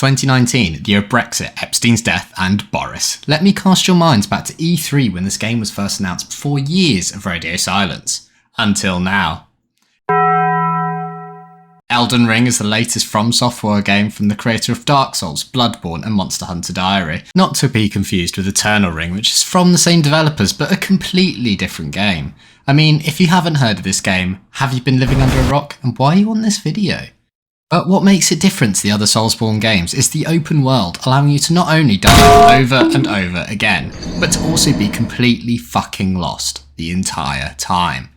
2019, the year of Brexit, Epstein's death, and Boris. Let me cast your minds back to E3 when this game was first announced before years of radio silence. Until now. Elden Ring is the latest From Software game from the creator of Dark Souls, Bloodborne, and Monster Hunter Diary. Not to be confused with Eternal Ring, which is from the same developers, but a completely different game. I mean, if you haven't heard of this game, have you been living under a rock, and why are you on this video? But what makes it different to the other Soulsborne games is the open world, allowing you to not only die over and over again, but to also be completely fucking lost the entire time.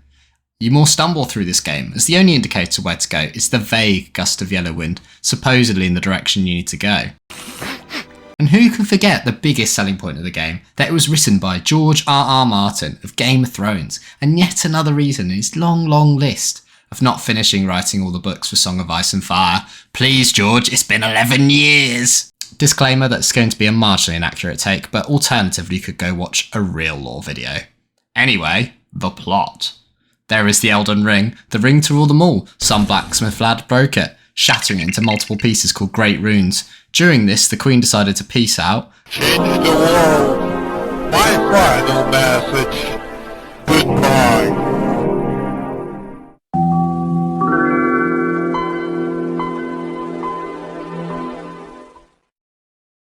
You more stumble through this game, as the only indicator where to go is the vague gust of yellow wind, supposedly in the direction you need to go. And who can forget the biggest selling point of the game, that it was written by George R.R. Martin of Game of Thrones, and yet another reason in his long list of not finishing writing all the books for Song of Ice and Fire. Please George, it's been 11 years! Disclaimer that it's going to be a marginally inaccurate take, but alternatively you could go watch a real lore video. Anyway, the plot. There is the Elden Ring, the ring to rule them all. Some blacksmith lad broke it, shattering it into multiple pieces called Great Runes. During this, the Queen decided to peace out. Change the world. My final message. Goodbye.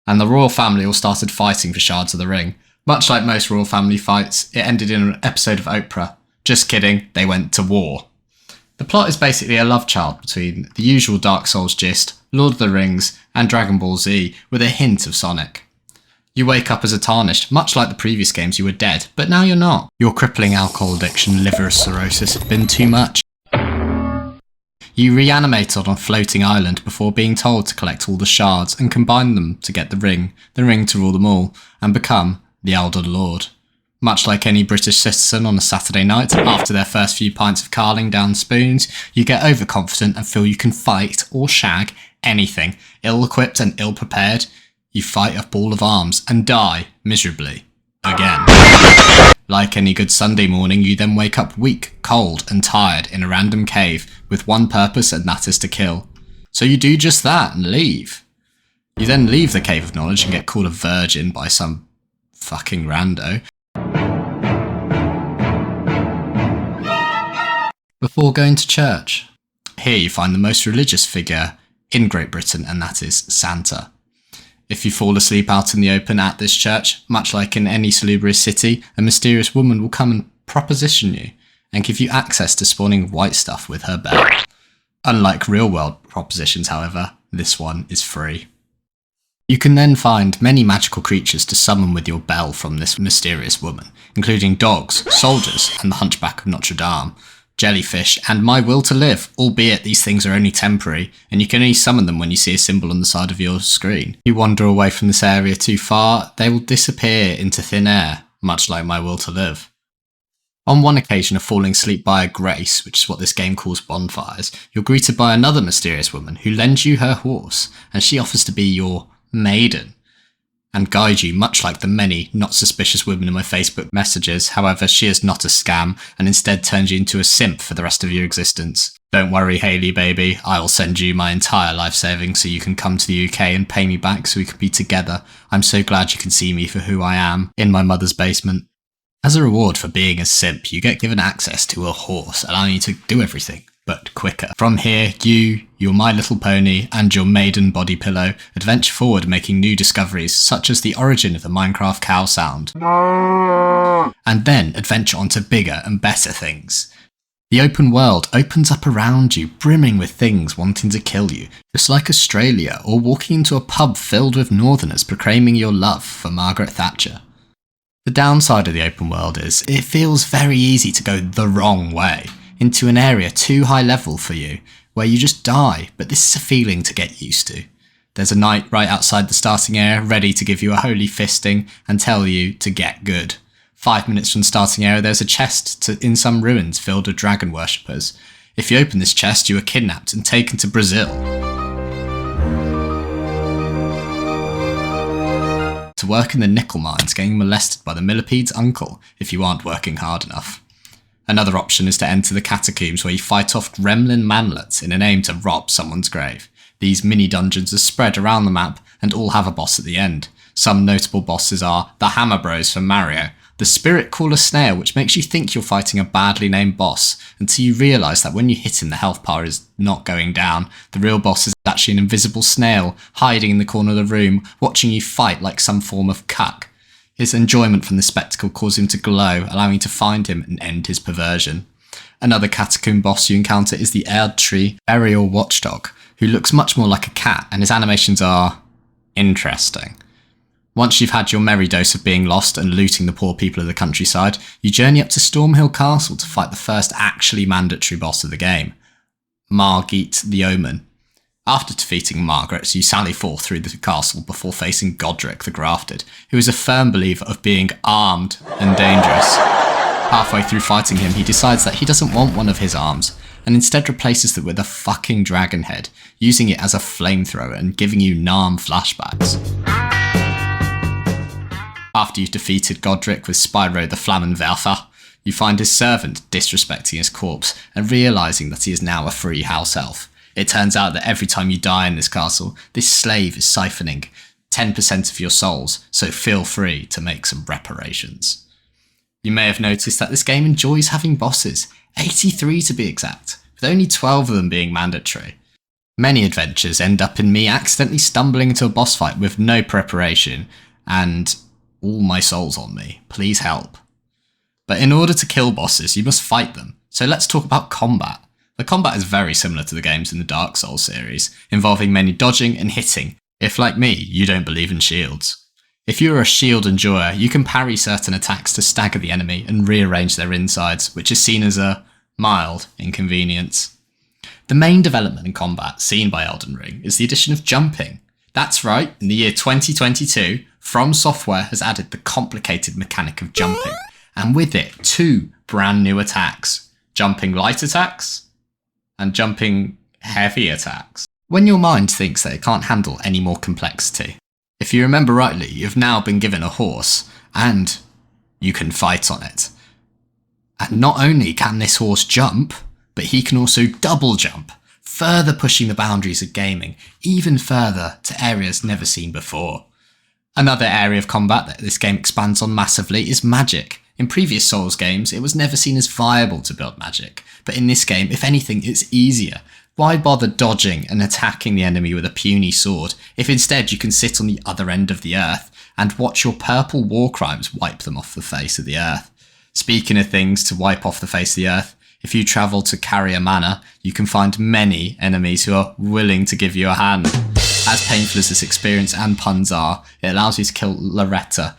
And the royal family all started fighting for shards of the ring. Much like most royal family fights, it ended in an episode of Oprah. Just kidding, they went to war. The plot is basically a love child between the usual Dark Souls gist, Lord of the Rings, and Dragon Ball Z, with a hint of Sonic. You wake up as a tarnished, much like the previous games you were dead, but now you're not. Your crippling alcohol addiction, liver cirrhosis had been too much. You reanimated on a floating island before being told to collect all the shards and combine them to get the ring to rule them all, and become the Elden Lord. Much like any British citizen on a Saturday night, after their first few pints of carling down spoons, you get overconfident and feel you can fight or shag anything. Ill-equipped and ill-prepared, you fight a ball of arms and die miserably. Again. Like any good Sunday morning, you then wake up weak, cold and tired in a random cave with one purpose, and that is to kill. So you do just that and leave. You then leave the Cave of Knowledge and get called a virgin by some fucking rando. Before going to church. Here you find the most religious figure in Great Britain, and that is Santa. If you fall asleep out in the open at this church, much like in any salubrious city, a mysterious woman will come and proposition you, and give you access to spawning white stuff with her bell. Unlike real-world propositions, however, this one is free. You can then find many magical creatures to summon with your bell from this mysterious woman, including dogs, soldiers, and the Hunchback of Notre Dame, jellyfish, and my will to live, albeit these things are only temporary, and you can only summon them when you see a symbol on the side of your screen. If you wander away from this area too far, they will disappear into thin air, much like my will to live. On one occasion of falling asleep by a grace, which is what this game calls bonfires, you're greeted by another mysterious woman who lends you her horse, and she offers to be your maiden, and guide you much like the many not suspicious women in my Facebook messages. However, she is not a scam, and instead turns you into a simp for the rest of your existence. Don't worry, Hayley baby, I will send you my entire life savings so you can come to the UK and pay me back so we can be together. I'm so glad you can see me for who I am, in my mother's basement. As a reward for being a simp, you get given access to a horse, allowing you to do everything, but quicker. From here, you, your My Little Pony, and your maiden body pillow adventure forward, making new discoveries, such as the origin of the Minecraft cow sound. And then adventure onto bigger and better things. The open world opens up around you, brimming with things wanting to kill you, just like Australia, or walking into a pub filled with northerners proclaiming your love for Margaret Thatcher. The downside of the open world is, it feels very easy to go the wrong way, into an area too high level for you, where you just die, but this is a feeling to get used to. There's a knight right outside the starting area, ready to give you a holy fisting and tell you to get good. 5 minutes from the starting area, there's a chest in some ruins filled with dragon worshippers. If you open this chest, you are kidnapped and taken to Brazil. To work in the nickel mines, getting molested by the millipede's uncle if you aren't working hard enough. Another option is to enter the catacombs, where you fight off gremlin manlets in an aim to rob someone's grave. These mini dungeons are spread around the map and all have a boss at the end. Some notable bosses are the Hammer Bros from Mario, the Spirit Caller Snail, which makes you think you're fighting a badly named boss until you realise that when you hit him the health bar is not going down. The real boss is actually an invisible snail hiding in the corner of the room, watching you fight like some form of cuck. His enjoyment from the spectacle caused him to glow, allowing you to find him and end his perversion. Another catacomb boss you encounter is the Erdtree Aerial Watchdog, who looks much more like a cat, and his animations are interesting. Once you've had your merry dose of being lost and looting the poor people of the countryside, you journey up to Stormhill Castle to fight the first actually mandatory boss of the game, Margit the Omen. After defeating Margaret, you sally forth through the castle before facing Godric the Grafted, who is a firm believer of being armed and dangerous. Halfway through fighting him, he decides that he doesn't want one of his arms, and instead replaces it with a fucking dragon head, using it as a flamethrower and giving you Narm flashbacks. After you've defeated Godric with Spyro the Flammenwerfer, you find his servant disrespecting his corpse and realising that he is now a free house elf. It turns out that every time you die in this castle, this slave is siphoning 10% of your souls, so feel free to make some reparations. You may have noticed that this game enjoys having bosses, 83 to be exact, with only 12 of them being mandatory. Many adventures end up in me accidentally stumbling into a boss fight with no preparation, and all my souls on me, please help. But in order to kill bosses, you must fight them, so let's talk about combat. The combat is very similar to the games in the Dark Souls series, involving many dodging and hitting, if like me, you don't believe in shields. If you're a shield enjoyer, you can parry certain attacks to stagger the enemy and rearrange their insides, which is seen as a mild inconvenience. The main development in combat seen by Elden Ring is the addition of jumping. That's right, in the year 2022, From Software has added the complicated mechanic of jumping, and with it, 2 brand new attacks, jumping light attacks and jumping heavy attacks. When your mind thinks that it can't handle any more complexity. If you remember rightly, you've now been given a horse, and you can fight on it. And not only can this horse jump, but he can also double jump, further pushing the boundaries of gaming, even further to areas never seen before. Another area of combat that this game expands on massively is magic. In previous Souls games, it was never seen as viable to build magic, but in this game, if anything, it's easier. Why bother dodging and attacking the enemy with a puny sword, if instead you can sit on the other end of the earth and watch your purple war crimes wipe them off the face of the earth? Speaking of things to wipe off the face of the earth, if you travel to Carrier Manor, you can find many enemies who are willing to give you a hand. As painful as this experience and puns are, it allows you to kill Loretta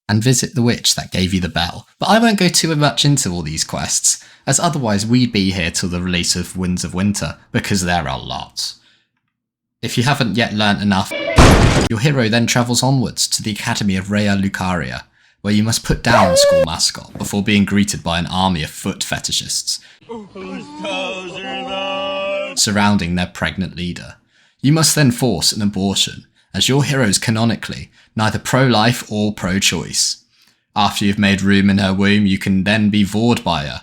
and visit the witch that gave you the bell. But I won't go too much into all these quests, as otherwise we'd be here till the release of Winds of Winter, because there are lots. If you haven't yet learnt enough, your hero then travels onwards to the Academy of Rhea Lucaria, where you must put down the school mascot before being greeted by an army of foot fetishists surrounding their pregnant leader. You must then force an abortion, as your hero is canonically neither pro-life or pro-choice. After you've made room in her womb, you can then be vored by her,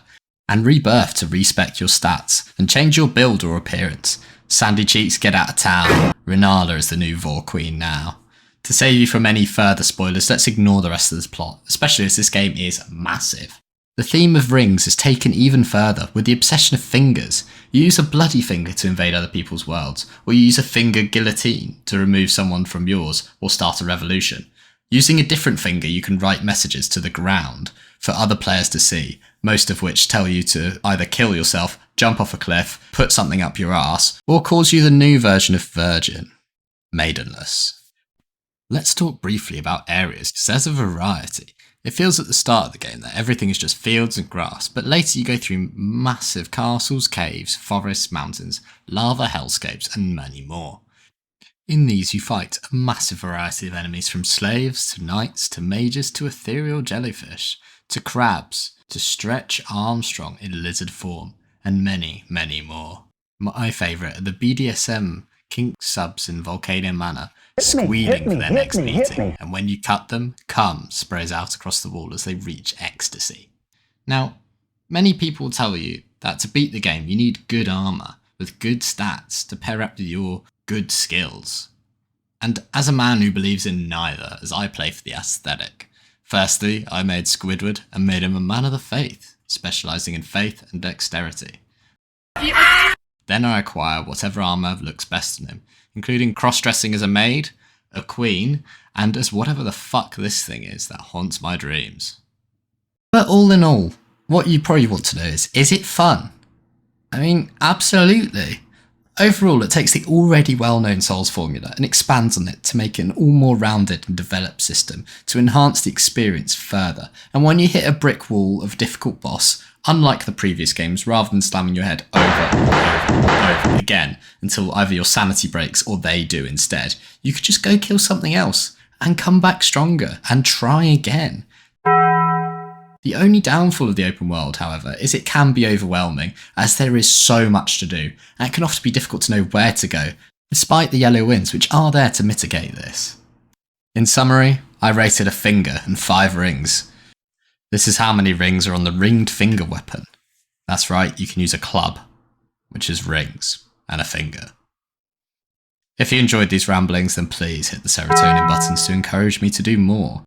and rebirth to respec your stats, and change your build or appearance. Sandy Cheeks, get out of town. Renala is the new Vor Queen now. To save you from any further spoilers, let's ignore the rest of this plot, especially as this game is massive. The theme of rings is taken even further with the obsession of fingers. You use a bloody finger to invade other people's worlds, or you use a finger guillotine to remove someone from yours or start a revolution. Using a different finger, you can write messages to the ground for other players to see, most of which tell you to either kill yourself, jump off a cliff, put something up your ass, or calls you the new version of Virgin, Maidenless. Let's talk briefly about areas, because there's a variety. It feels at the start of the game that everything is just fields and grass, but later you go through massive castles, caves, forests, mountains, lava hellscapes, and many more. In these you fight a massive variety of enemies, from slaves, to knights, to mages, to ethereal jellyfish, to crabs, to Stretch Armstrong in lizard form, and many, many more. My favourite are the BDSM kink subs in Volcano Manor, squealing for their next meeting, and when you cut them, cum sprays out across the wall as they reach ecstasy. Now, many people tell you that to beat the game you need good armour, with good stats to pair up with your good skills. And as a man who believes in neither, as I play for the aesthetic, firstly, I made Squidward and made him a man of the faith, specialising in faith and dexterity. Then I acquire whatever armour looks best on him, including cross-dressing as a maid, a queen, and as whatever the fuck this thing is that haunts my dreams. But all in all, what you probably want to know is it fun? I mean, absolutely. Overall, it takes the already well-known Souls formula and expands on it to make it an all more rounded and developed system to enhance the experience further. And when you hit a brick wall of a difficult boss, unlike the previous games, rather than slamming your head over and over again until either your sanity breaks or they do instead, you could just go kill something else and come back stronger and try again. The only downfall of the open world, however, is it can be overwhelming, as there is so much to do, and it can often be difficult to know where to go, despite the yellow winds which are there to mitigate this. In summary, I rated a finger and 5 rings. This is how many rings are on the ringed finger weapon. That's right, you can use a club, which is rings, and a finger. If you enjoyed these ramblings, then please hit the serotonin buttons to encourage me to do more.